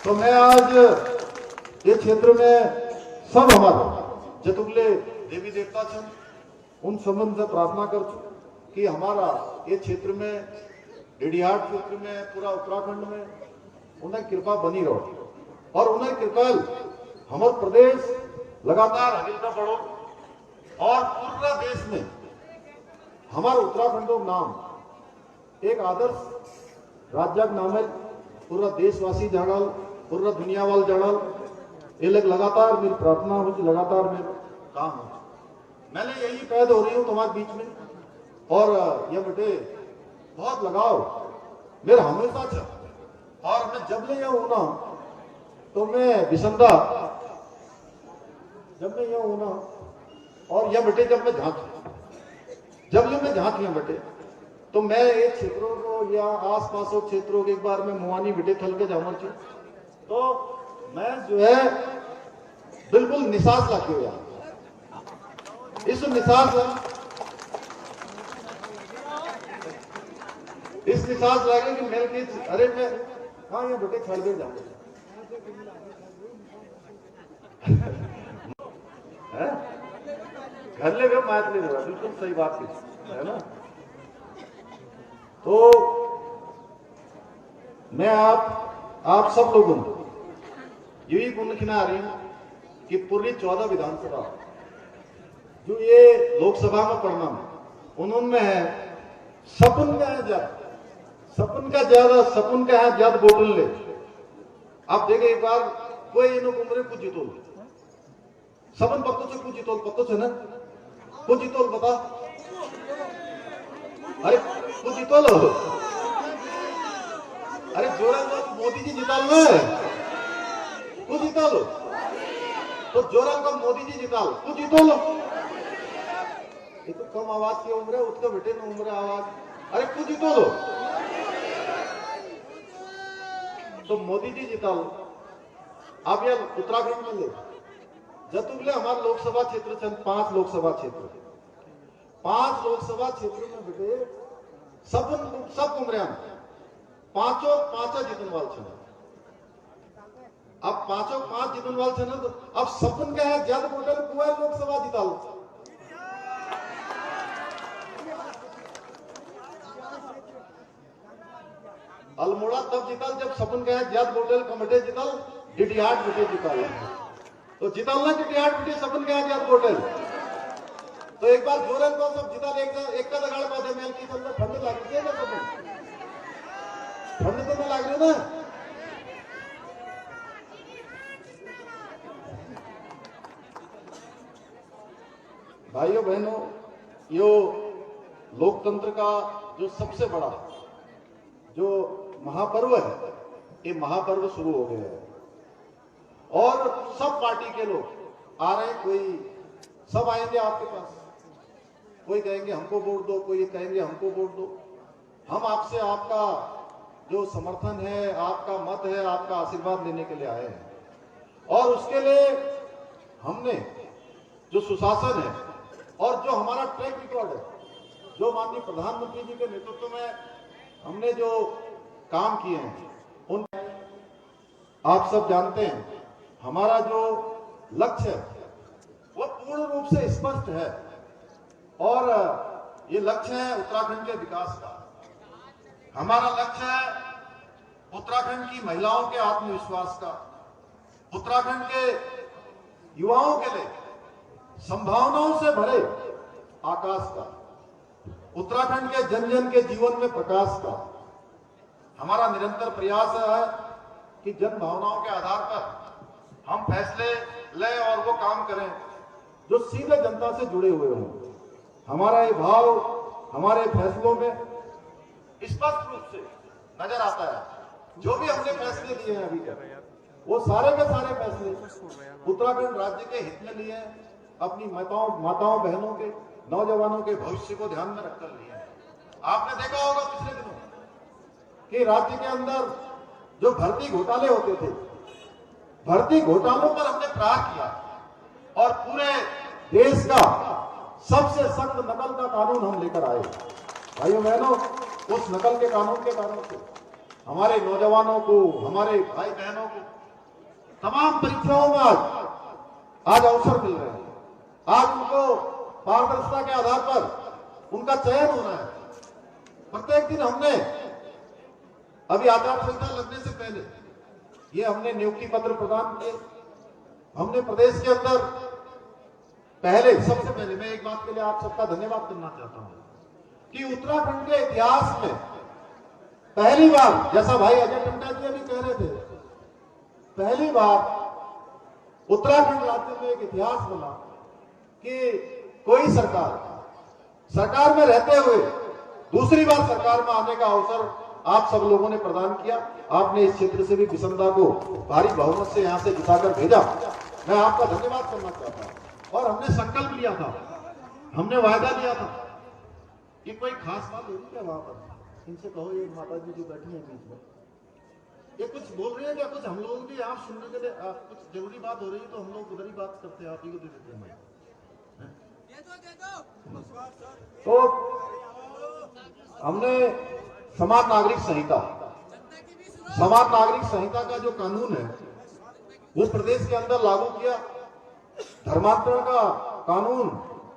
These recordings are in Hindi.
तो मैं आज ये क्षेत्र में सब हमारे जतुगले देवी देवता छन उन संबंध से प्रार्थना कर कि हमारा ये क्षेत्र में डेडिहाट क्षेत्र में पूरा उत्तराखंड में उन्हें कृपा बनी रहो और उन्हें कृपा हमारे प्रदेश लगातार आगे बढ़ो और पूरा देश में हमारे उत्तराखंड नाम एक आदर्श राज्य नाम है पूरा देशवासी जाड़ल पूरा दुनिया वाल जाड़ल ये लगातार मेरी प्रार्थना हो लगातार मेरा काम है। मैंने यही पैदा हो रही हूँ तुम्हारे बीच में और ये बेटे बहुत लगाओ मेरा हमेशा था और मैं जब ले यह हूं ना तो मैं विसंदा जब मैं यह हूं ना और यह बेटे जब मैं झांक लिया बेटे तो मैं एक क्षेत्रों को या आसपास क्षेत्रों के एक बार में मुआनी बेटे थल के जामर छू तो मैं जो है बिल्कुल निसास लाके हुआ इस निसास लागे कि मेरे की अरे मैं हाँ ये बेटे छड़ गए जाऊंगा घर ले गए मात ले रहा बिल्कुल सही बात है ना। तो मैं आप सब लोगों को यही गुण खिला रही हूं कि पूरी 14 विधानसभा जो ये लोकसभा में पढ़ना उन्होंने है सपन का है ज्यादा बोतल ले आप देखे एक बार कोई इन उम्र कुछ जीतोल सपन पत्तो से ना कुछ जीतोल बता अरे कुछ जीतोल अरे जोरा मोदी जी जिताल में कुछ जीतोल तो जोरा का मोदी जी जिताल कुछ जीतोल ये तो कम आवाज की उम्र है उसका बेटे ने उम्र आवाज अरे कुछ जीतोल तो मोदी जी जिताल आप यार उत्तराखंड में ले जतुगले हमारे लोकसभा क्षेत्र छन 5 लोकसभा क्षेत्र में बेटे सब उम्र पांचों जीतन वाल छन अब पांच जीतन वाल छन तो अब सपन का है ज्यादा वोटर कुआ लोकसभा जिताल अल्मोड़ा तब जिताल जब सपन का है ज्यादा वोटर कमटे जिताल डिडिहाट बेटे जिताल तो जिताल ना डिडिहाट बेटे सपन का है ज्यादा वोटर तो एक बार जोरन को सब जिताल एक का दगाड़ पाते मेल की सब ठंड लग रही है ना सपन ठंड तो नहीं लग रही ना भाइयों बहनों यो लोकतंत्र का जो सबसे बड़ा जो महापर्व है ये महापर्व शुरू हो गया है और सब पार्टी के लोग आ रहे हैं कोई सब आएंगे आपके पास कोई कहेंगे हमको वोट दो कोई कहेंगे हमको वोट दो हम आपसे आपका जो समर्थन है आपका मत है आपका आशीर्वाद लेने के लिए आए हैं और उसके लिए हमने जो सुशासन है और जो हमारा ट्रैक रिकॉर्ड है जो माननीय प्रधानमंत्री जी के नेतृत्व में हमने जो काम किए हैं उन आप सब जानते हैं हमारा जो लक्ष्य है वो पूर्ण रूप से स्पष्ट है और ये लक्ष्य है उत्तराखंड के विकास का हमारा लक्ष्य है उत्तराखंड की महिलाओं के आत्मविश्वास का उत्तराखंड के युवाओं के लिए संभावनाओं से भरे आकाश का उत्तराखंड के जन जन के जीवन में प्रकाश का हमारा निरंतर प्रयास है कि जन भावनाओं के आधार पर हम फैसले लें और वो काम करें जो सीधे जनता से जुड़े हुए हों हमारा ये भाव हमारे फैसलों में स्पष्ट रूप से नजर आता है जो भी हमने फैसले लिए हैं अभी तक वो सारे के सारे फैसले उत्तराखंड राज्य के हित में लिए हैं अपनी माताओं बहनों के नौजवानों के भविष्य को ध्यान में रखकर लिए हैं। आपने देखा होगा पिछले दिनों कि राज्य के अंदर जो भर्ती घोटाले होते थे भर्ती घोटालों पर हमने प्रहार किया और पूरे देश का सबसे सख्त नकल का कानून हम लेकर आए। भाइयों बहनों उस नकल के कानून के कारण से हमारे नौजवानों को, हमारे भाई बहनों को तमाम परीक्षाओं में आज अवसर मिल रहे हैं। आज उनको पारदर्शिता के आधार पर उनका चयन हो रहा है। प्रत्येक दिन हमने अभी आचार संहिता लगने से पहले ये हमने नियुक्ति पत्र प्रदान किए। हमने प्रदेश के अंदर सबसे पहले मैं एक बात के लिए आप सबका धन्यवाद करना चाहता हूं कि उत्तराखंड के इतिहास में पहली बार, जैसा भाई अजय टंडा जी अभी कह रहे थे, पहली बार उत्तराखंड राज्य में एक इतिहास बना कि कोई सरकार में रहते हुए दूसरी बार सरकार में आने का अवसर आप सब लोगों ने प्रदान किया। आपने इस क्षेत्र से भी बिसंदा को भारी बहुमत से यहां से जिताकर भेजा। मैं आपका धन्यवाद करना चाहता हूं। और हमने संकल्प लिया था, हमने वायदा लिया था कि कोई खास बात होगी क्या वहां पर, इनसे कहो ये माता जी जो बैठी है बीच में, ये कुछ बोल रही है क्या, कुछ हम लोग भी आप सुनने के लिए कुछ जरूरी बात हो रही है तो हम लोग उधर ही बात करते हैं, आप ही को दे देते हैं। तो हमने समान नागरिक संहिता का जो कानून है वो प्रदेश के अंदर लागू किया। धर्मांतरण का कानून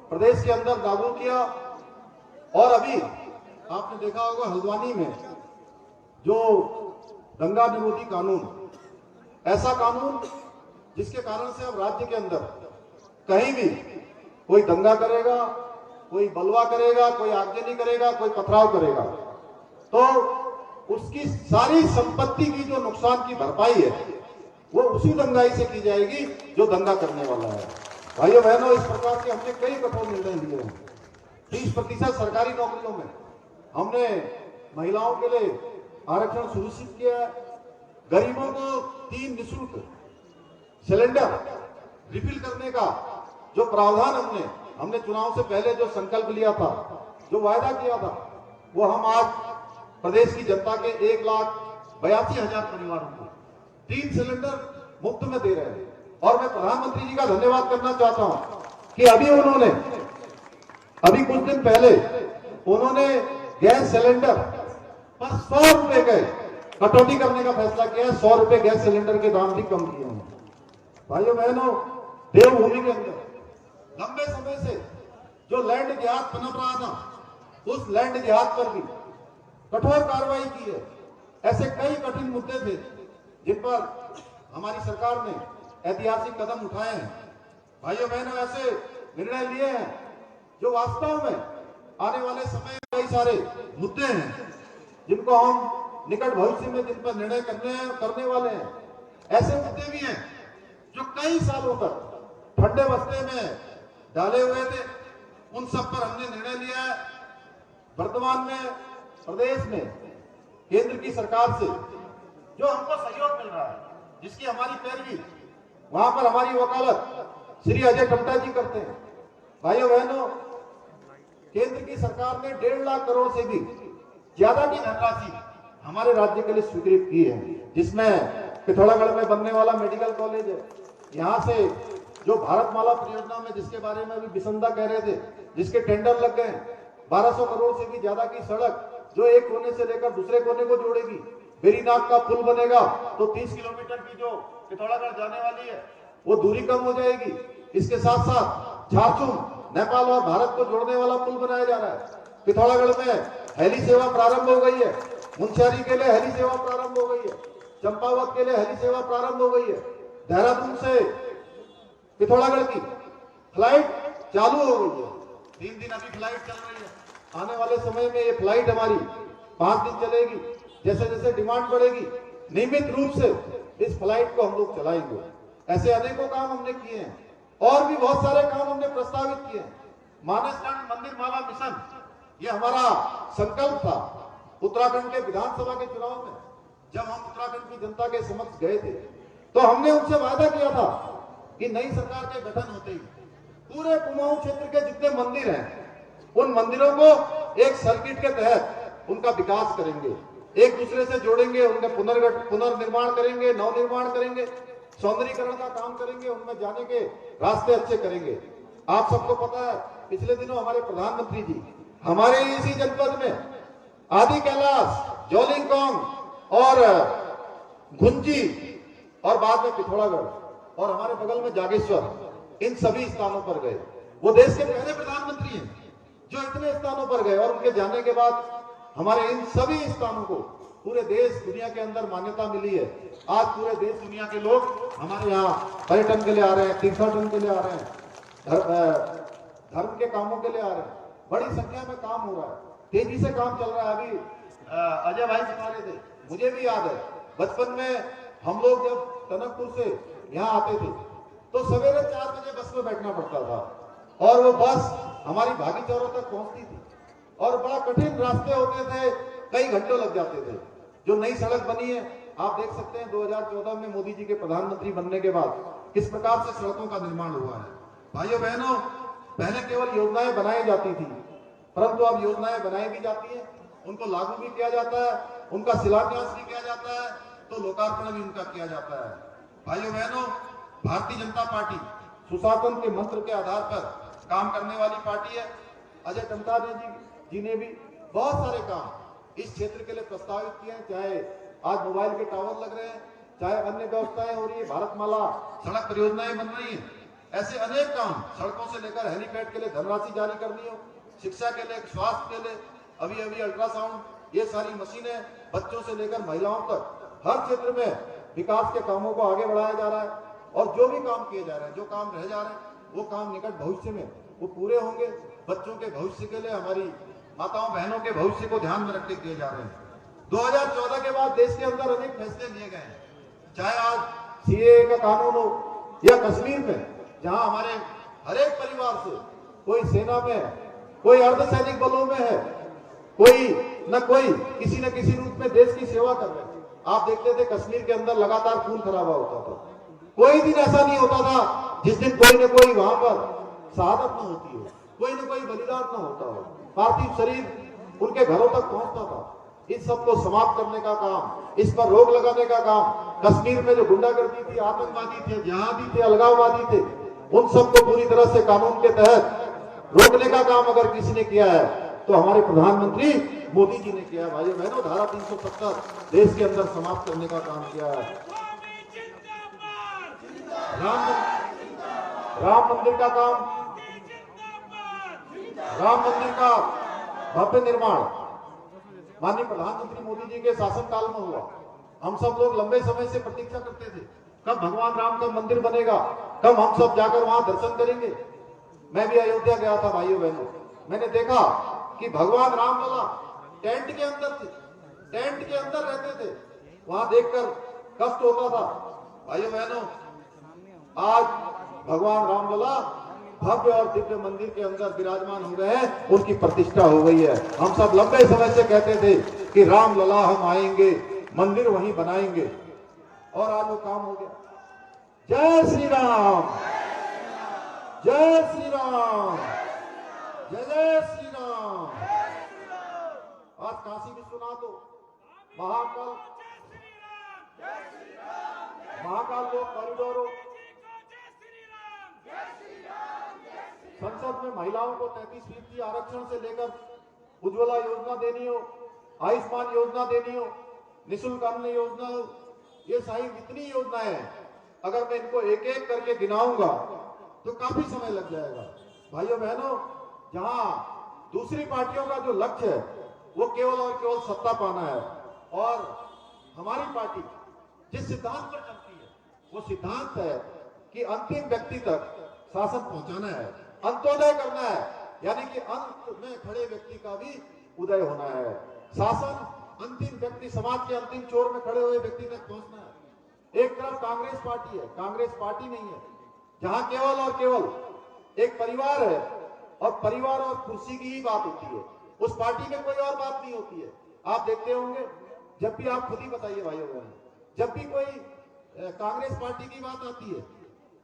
प्रदेश के अंदर लागू किया। और अभी आपने देखा होगा हल्द्वानी में जो दंगा विरोधी कानून, ऐसा कानून जिसके कारण से अब राज्य के अंदर कहीं भी कोई दंगा करेगा, कोई बलवा करेगा, कोई आगजनी करेगा, कोई पथराव करेगा तो उसकी सारी संपत्ति की जो नुकसान की भरपाई है वो उसी दंगाई से की जाएगी जो दंगा करने वाला है। भाइयों बहनों, इस प्रकार के हमने कई कठोर निर्णय लिए हैं। 30% सरकारी नौकरियों में हमने महिलाओं के लिए आरक्षण सुनिश्चित किया है। गरीबों को 3 निःशुल्क सिलेंडर रिफिल करने का जो प्रावधान हमने चुनाव से पहले जो संकल्प लिया था, जो वायदा किया था, वो हम आज प्रदेश की जनता के 1,82,000 परिवारों को 3 सिलेंडर मुफ्त में दे रहे हैं। और मैं प्रधानमंत्री जी का धन्यवाद करना चाहता हूं कि अभी कुछ दिन पहले उन्होंने गैस सिलेंडर पर 100 रुपए के कटौती करने का फैसला किया है। 100 रुपए गैस सिलेंडर के दाम भी कम किए हैं। भाइयों बहनों, देवभूमि के अंदर लंबे समय से जो लैंड जिहाद पनप रहा था, उस लैंड जिहाद पर भी कठोर कार्रवाई की है। ऐसे कई कठिन मुद्दे थे जिन पर हमारी सरकार ने ऐतिहासिक कदम उठाए हैं। भाइयों बहनों, ऐसे निर्णय लिए हैं जो वास्तव में आने वाले समय में कई सारे मुद्दे हैं जिनको हम निकट भविष्य में जिन पर निर्णय करने वाले हैं। ऐसे मुद्दे भी हैं जो कई सालों तक ठंडे बस्ते में डाले हुए थे, उन सब पर हमने निर्णय लिया है। वर्तमान में प्रदेश में केंद्र की सरकार से जो हमको सहयोग मिल रहा है, जिसकी हमारी पैरवी, वहां पर हमारी वकालत श्री अजय टंडा जी करते हैं। भाइयों बहनों, केंद्र की सरकार ने 1.5 लाख करोड़ से भी ज्यादा की धनराशि हमारे राज्य के लिए स्वीकृत की है, जिसमें पिथौरागढ़ में बनने वाला मेडिकल कॉलेज है। यहाँ से जो भारतमाला परियोजना में, जिसके बारे में अभी बिसंदा कह रहे थे, जिसके टेंडर लग गए, 1200 करोड़ से भी ज्यादा की सड़क जो एक कोने से लेकर दूसरे कोने को जोड़ेगी। बेरीनाग का पुल बनेगा तो 30 किलोमीटर की जो पिथौरागढ़ जाने वाली है वो दूरी कम हो जाएगी। इसके साथ साथ झारसुम, नेपाल और भारत को जोड़ने वाला पुल बनाया जा रहा है। पिथौरागढ़ में हेली सेवा प्रारंभ हो गई है। मुंशियारी के लिए हेली सेवा प्रारंभ हो गई है। चंपावत के लिए हेली सेवा प्रारंभ हो गई है। देहरादून से पिथौरागढ़ की फ्लाइट चालू हो गई है। 3 दिन अभी फ्लाइट चल रही है। आने वाले समय में ये फ्लाइट हमारी 5 दिन चलेगी। जैसे जैसे डिमांड बढ़ेगी, नियमित रूप से इस फ्लाइट को हम लोग चलाएंगे। ऐसे अनेकों काम हमने किए हैं और भी बहुत सारे काम हमने प्रस्तावित किए हैं। मानसखंड मंदिर माला मिशन, ये हमारा संकल्प था। उत्तराखंड के विधानसभा के चुनाव में जब हम उत्तराखंड की जनता के समक्ष गए थे तो हमने उनसे वादा किया था कि नई सरकार के गठन होते ही पूरे कुमाऊं क्षेत्र के जितने मंदिर हैं, उन मंदिरों को एक सर्किट के तहत उनका विकास करेंगे, एक दूसरे से जोड़ेंगे, उनका पुनर्निर्माण करेंगे, नवनिर्माण करेंगे, सौंदर्यीकरण का काम करेंगे, उनमें जाने के रास्ते अच्छे करेंगे। आप सबको पता है, पिछले दिनों हमारे प्रधानमंत्री जी हमारे इसी जनपद में आदि कैलाश, जोलिंगकोंग और गुंजी और बाद में पिथौरागढ़ और हमारे बगल में जागेश्वर, इन सभी स्थानों पर गए। वो देश के पहले प्रधानमंत्री हैं जो इतने स्थानों पर गए, और उनके जाने के बाद हमारे इन सभी स्थानों को पूरे देश दुनिया के अंदर मान्यता मिली है। आज पूरे देश दुनिया के लोग हमारे यहाँ पर्यटन के लिए आ रहे हैं, तीर्थाटन के लिए आ रहे हैं, धर्म के कामों के लिए आ रहे हैं। बड़ी संख्या में काम हो रहा है, तेजी से काम चल रहा है। अभी अजय भाई सिखा रहे थे, मुझे भी याद है बचपन में हम लोग जब टनकपुर से यहाँ आते थे तो सवेरे 4 बजे बस में बैठना पड़ता था, और वो बस हमारी भागी चौरों तक पहुंचती थी, और बड़ा कठिन रास्ते होते थे, कई घंटों लग जाते थे। जो नई सड़क बनी है आप देख सकते हैं 2014 में मोदी जी के प्रधानमंत्री बनने के बाद किस प्रकार से सड़कों का निर्माण हुआ है। भाइयों बहनों, पहले केवल योजनाएं बनाई जाती थी, परंतु अब योजनाएं बनाई भी जाती हैं, उनको लागू भी किया जाता है, उनका शिलान्यास भी किया जाता है, तो लोकार्पण भी उनका किया जाता है। भाइयों बहनों, भारतीय जनता पार्टी सुशासन के मंत्र के आधार पर काम करने वाली पार्टी है। अजय टमटा जी ने भी बहुत सारे काम इस क्षेत्र के लिए प्रस्तावित किए हैं, चाहे आज मोबाइल के टावर लग रहे हैं, चाहे अन्य व्यवस्थाएं हो रही है, भारतमाला सड़क परियोजनाएं बन रही हैं, ऐसे अनेक काम, सड़कों से लेकर हेलीपैड के लिए धनराशि जारी करनी हो, शिक्षा के लिए, स्वास्थ्य के लिए, अभी अल्ट्रासाउंड, ये सारी मशीनें, बच्चों से लेकर महिलाओं तक हर क्षेत्र में विकास के कामों को आगे बढ़ाया जा रहा है। और जो भी काम किए जा रहे हैं, जो काम रह जा रहे हैं, वो काम निकट भविष्य में वो पूरे होंगे। बच्चों के भविष्य के लिए, हमारी माताओं बहनों के भविष्य को ध्यान में रखते किए जा रहे हैं। 2014 के बाद देश के अंदर अनेक फैसले लिए गए हैं, चाहे आज सीएए का कानून हो, या कश्मीर में जहां हमारे हर एक परिवार से कोई सेना में, कोई अर्धसैनिक बलों में है, कोई न कोई किसी न किसी रूप में देश की सेवा कर रहे हैं। आप देखते थे कश्मीर के अंदर लगातार खून खराबा होता था, कोई दिन ऐसा नहीं होता था जिस दिन कोई न कोई वहां पर शहादत न होती हो, कोई न कोई बलिदान न होता हो, पार्थिव शरीर उनके घरों तक पहुंचता था। इस सब को समाप्त करने का काम, इस पर रोक लगाने का काम, कश्मीर में जो गुंडागर्दी थी, आतंकवादी थे, जिहादी थे, अलगाववादी थे, उन सबको पूरी तरह से कानून के तहत रोकने का काम अगर किसी ने किया है तो हमारे प्रधानमंत्री मोदी जी ने किया है। भाइयों बहनों, धारा 370 देश के अंदर समाप्त करने का काम किया है। राम मंदिर का काम, राम मंदिर का भव्य निर्माण माननीय प्रधानमंत्री मोदी जी के शासनकाल में हुआ। हम सब लोग लंबे समय से प्रतीक्षा करते थे, कब भगवान राम का मंदिर बनेगा, कब हम सब जाकर वहां दर्शन करेंगे। मैं भी अयोध्या गया था भाइयों बहनों, मैंने देखा कि भगवान राम लला टेंट के अंदर थे, टेंट के अंदर रहते थे, वहां देखकर कष्ट होता था। भाइयों बहनों, आज भगवान राम लला भव्य और दिव्य मंदिर के अंदर विराजमान हो गए हैं, उनकी प्रतिष्ठा हो गई है। हम सब लंबे समय से कहते थे कि राम लला हम आएंगे, मंदिर वहीं बनाएंगे, और आज वो काम हो गया। जय श्री राम, जय श्री राम, जय जय श्री राम। आज काशी विश्वनाथ हो, महाकाल लोक कॉरिडोर हो, संसद में महिलाओं को 33% आरक्षण से लेकर उज्ज्वला योजना देनी हो, आयुष्मान योजना देनी हो, निःशुल्क अन्न योजना हो, ये सारी जितनी योजनाएं हैं, अगर मैं इनको एक एक करके गिनाऊंगा तो काफी समय लग जाएगा। भाइयों बहनों, जहां दूसरी पार्टियों का जो लक्ष्य है वो केवल और केवल सत्ता पाना है, और हमारी पार्टी जिस सिद्धांत पर चलती है वो सिद्धांत है कि अंतिम व्यक्ति तक शासन पहुंचाना है, अंत्योदय करना है, यानी कि अंत में खड़े व्यक्ति का भी उदय होना है। शासन अंतिम व्यक्ति, समाज के अंतिम छोर में खड़े हुए व्यक्ति तक पहुंचना है। एक तरफ कांग्रेस पार्टी है, कांग्रेस पार्टी नहीं है, जहां केवल और केवल एक परिवार है, और परिवार और कुर्सी की ही बात होती है, उस पार्टी में कोई और बात नहीं होती है। आप देखते होंगे, जब भी आप खुद ही बताइए भाइयों बहनों, जब भी कोई कांग्रेस पार्टी की बात आती है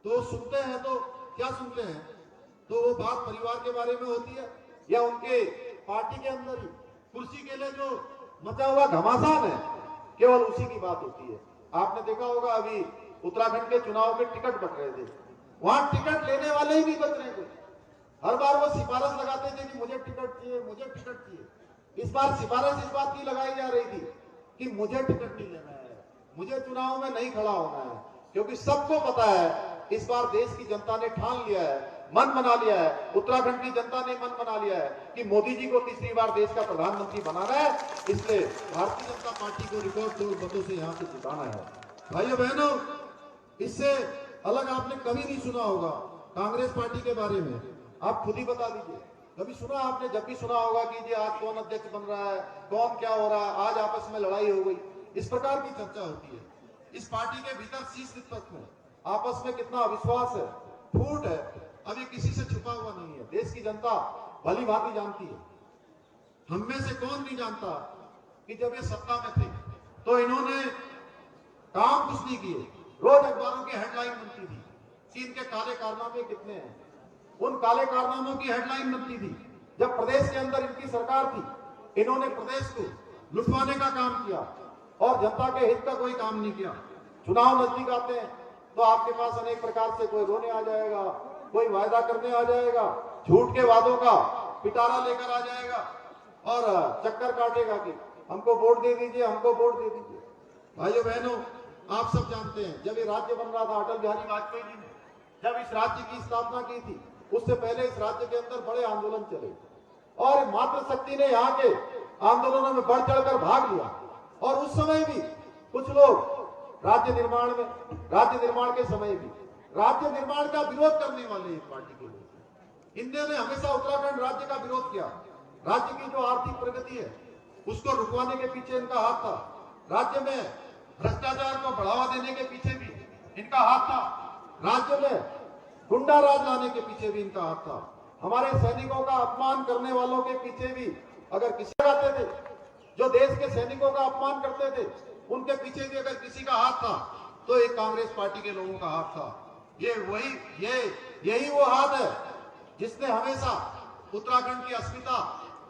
तो सुनते हैं, तो क्या सुनते हैं, तो वो बात परिवार के बारे में होती है, या उनके पार्टी के अंदर ही कुर्सी के लिए जो मचा हुआ घमासान है, केवल उसी की बात होती है। आपने देखा होगा, अभी उत्तराखंड के चुनाव में टिकट बट रहे थे, वहां टिकट लेने वाले ही नहीं बच रहे थे। हर बार वो सिफारिश लगाते थे कि मुझे टिकट चाहिए, मुझे टिकट चाहिए। इस बार सिफारिश इस बात की लगाई जा रही थी कि मुझे टिकट नहीं लेना है, मुझे चुनाव में नहीं खड़ा होना है, क्योंकि सबको पता है इस बार देश की जनता ने ठान लिया है, मन बना लिया है, उत्तराखंड की जनता ने मन बना लिया है कि मोदी जी को तीसरी बार देश का प्रधानमंत्री बनाना है। इसलिए भारतीय जनता पार्टी को रिकॉर्ड तोड़ मतों से यहाँ से जिताना है। भाइयों बहनों, इससे अलग आपने कभी नहीं सुना होगा कांग्रेस पार्टी के बारे में। आप खुद ही बता दीजिए, कभी सुना आपने? जब भी सुना होगा कि जी आज कौन अध्यक्ष बन रहा है, कौन क्या हो रहा है, आज आपस में लड़ाई हो गई, इस प्रकार की चर्चा होती है। इस पार्टी के भीतर शीर्ष नेतृत्व में आपस में कितना अविश्वास है, फूट है, अभी किसी से छुपा हुआ नहीं है। देश की जनता भली भांति जानती है। हम में से कौन नहीं जानता कि जब ये सत्ता में थे तो इन्होंने काम कुछ नहीं किए। रोज अखबारों की हेडलाइन बनती थी कि इनके काले कारनामे कितने हैं। उन काले कारनामों की हेडलाइन बनती थी। जब प्रदेश के अंदर इनकी सरकार थी, इन्होंने प्रदेश को लुटवाने का काम किया और जनता के हित का कोई काम नहीं किया। चुनाव नजदीक आते हैं तो आपके पास अनेक प्रकार से कोई रोने आ जाएगा, कोई वायदा करने आ जाएगा, झूठ के वादों का पिटारा लेकर आ जाएगा और चक्कर काटेगा कि हमको वोट दे दीजिए, हमको वोट दे दीजिए। भाइयों बहनों, आप सब जानते हैं जब ये राज्य बन रहा था, अटल बिहारी वाजपेयी जी ने जब इस राज्य की स्थापना की थी, उससे पहले इस राज्य के अंदर बड़े आंदोलन चले और मातृशक्ति ने यहाँ के आंदोलनों में बढ़ चढ़कर भाग लिया। और उस समय भी कुछ लोग राज्य निर्माण के समय भी राज्य निर्माण का विरोध करने वाले इस पार्टी के लोग, इन्होंने हमेशा उत्तराखंड राज्य का विरोध किया। राज्य की जो आर्थिक प्रगति है उसको रुकवाने के पीछे इनका हाथ था। राज्य में भ्रष्टाचार को बढ़ावा देने के पीछे भी इनका हाथ था। राज्य में गुंडा राज लाने के पीछे भी इनका हाथ था। हमारे सैनिकों का अपमान करने वालों के पीछे भी अगर किसी आते थे, जो देश के सैनिकों का अपमान करते थे, उनके पीछे भी अगर किसी का हाथ था तो एक कांग्रेस पार्टी के लोगों का हाथ था। यही वो हाथ है जिसने हमेशा उत्तराखंड की अस्मिता,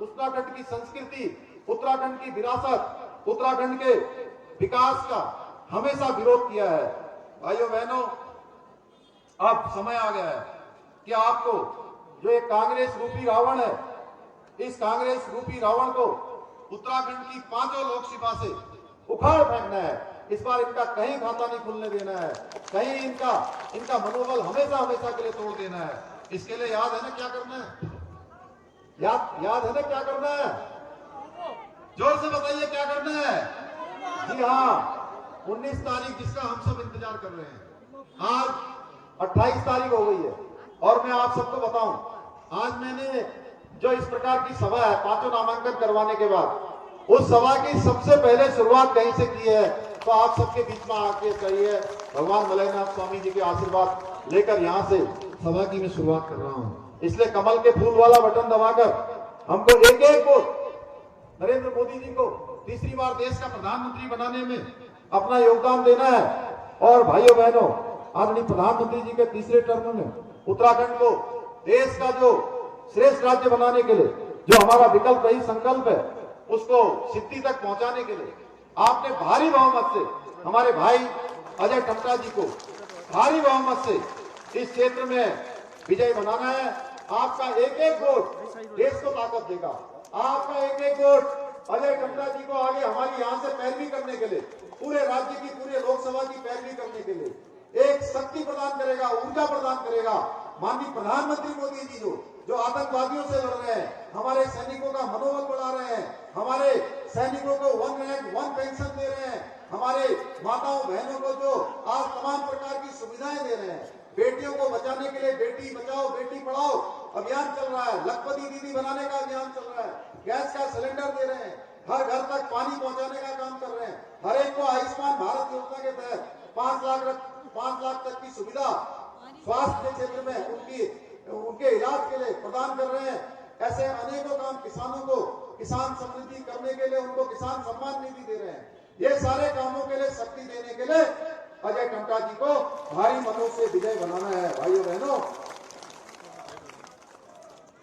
उत्तराखंड की संस्कृति, उत्तराखंड की विरासत, उत्तराखंड के विकास का हमेशा विरोध किया है। भाइयों बहनों, अब समय आ गया है कि आपको जो एक कांग्रेस रूपी रावण है, इस कांग्रेस रूपी रावण को उत्तराखंड की 5 लोकसभा से उखाड़ फेंकना है। इस बार इनका कहीं खाता नहीं खुलने देना है, कहीं इनका मनोबल हमेशा के लिए तोड़ देना है। इसके लिए याद है ना क्या करना है? याद है ना क्या करना है? जोर से बताइए क्या करना है? जी हाँ, 19 तारीख जिसका हम सब इंतजार कर रहे हैं। आज 28 तारीख हो गई है और मैं आप सबको बताऊं, आज मैंने जो इस प्रकार की सभा है 5 नामांकन करवाने के बाद, उस सभा की सबसे पहले शुरुआत कहीं से की है तो आप सबके बीच में आके चाहिए भगवान मलयनाथ स्वामी जी के आशीर्वाद लेकर यहाँ से सभा की मैं शुरुआत कर रहा हूँ। इसलिए कमल के फूल वाला बटन दबाकर हमको एक वोट नरेंद्र मोदी जी को तीसरी बार देश का प्रधानमंत्री बनाने में अपना योगदान देना है। और भाइयों बहनों, आदरणीय प्रधानमंत्री जी के तीसरे टर्म में उत्तराखंड को देश का जो श्रेष्ठ राज्य बनाने के लिए जो हमारा विकल्प रही संकल्प है, उसको सिद्धि तक पहुंचाने के लिए आपने भारी बहुमत से हमारे भाई अजय टम्टा जी को भारी बहुमत से इस क्षेत्र में विजय बनाना है। आपका एक वोट देश को ताकत देगा। आपका एक वोट अजय टम्टा जी को आगे हमारी यहाँ से पैरवी करने के लिए, पूरे राज्य की, पूरे लोकसभा की पैरवी करने के लिए एक शक्ति प्रदान करेगा, ऊर्जा प्रदान करेगा। माननीय प्रधानमंत्री मोदी जी जो आतंकवादियों से लड़ रहे हैं, हमारे सैनिकों का मनोबल बढ़ा रहे हैं, हमारे सैनिकों को 1 रैंक 1 पेंशन दे रहे हैं, हमारे माताओं बहनों को जो आज तमाम प्रकार की सुविधाएं दे रहे हैं, बेटियों को बचाने के लिए बेटी बचाओ बेटी पढ़ाओ अभियान चल रहा है, लखपति दीदी बनाने का अभियान चल रहा है, गैस का सिलेंडर दे रहे हैं, हर घर तक पानी पहुंचाने का काम कर रहे हैं, हर एक को आयुष्मान भारत योजना के तहत 5 लाख तक की सुविधा स्वास्थ्य के क्षेत्र में उनके इलाज के लिए प्रदान कर रहे हैं। ऐसे अनेकों काम, किसानों को किसान समृद्धि करने के लिए उनको किसान सम्मान निधि दे रहे हैं। ये सारे कामों के लिए शक्ति देने के लिए अजय टम्टा जी को भारी मतों से विजय बनाना है। भाइयों बहनों,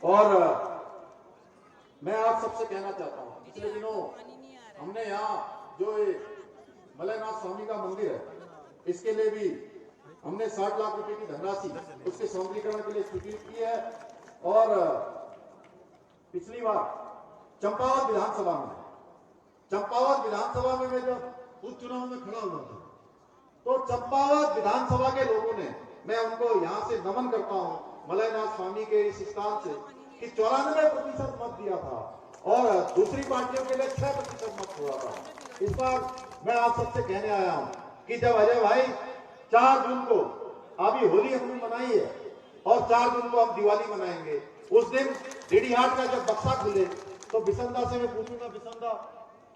और मैं आप सबसे कहना चाहता हूँ, पिछले दिनों हमने यहाँ जो मलयनाथ स्वामी का मंदिर है, इसके लिए भी हमने 60 लाख रुपए की धनराशि उसके सौंदर्यीकरण के लिए स्वीकृत की है। और पिछली बार चंपावत विधानसभा में चंपावत विधानसभा में मैं जब उपचुनाव में खड़ा हुआ था, तो चंपावत विधानसभा के लोगों ने, मैं उनको यहाँ से नमन करता हूँ मलयनाथ स्वामी के इस स्थान से, कि 94% मत दिया था और दूसरी पार्टियों के लिए 6% मत हुआ था। इस बार मैं आप सबसे कहने आया हूँ कि जब अजय भाई 4 जून को, अभी होली हमने मनाई है और 4 जून को हम दिवाली मनाएंगे, उस दिन डीडी हाट का जब बक्सा खुले तो बिसंदा से मैं पूछूंगा, बिसंदा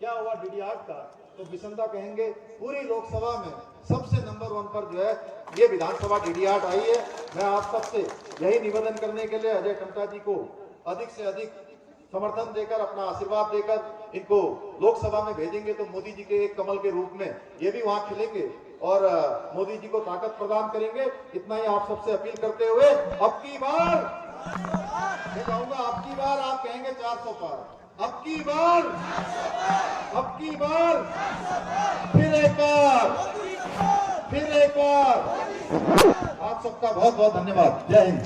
क्या हुआ डीडी हाट का, तो बिसंदा कहेंगे पूरी लोकसभा में सबसे नंबर 1 पर जो है ये विधानसभा डीडी हाट आई है। मैं आप सबसे यही निवेदन करने के लिए अजय टम्टा जी को अधिक से अधिक समर्थन देकर, अपना आशीर्वाद देकर इनको लोकसभा में भेजेंगे तो मोदी जी के एक कमल के रूप में ये भी वहां खिलेंगे और मोदी जी को ताकत प्रदान करेंगे। इतना ही आप सबसे अपील करते हुए अब की बार मैं कहूंगा, अब की बार आप कहेंगे 400 पार, अब की बार फिर एक बार। आप सबका बहुत बहुत धन्यवाद। जय हिंद।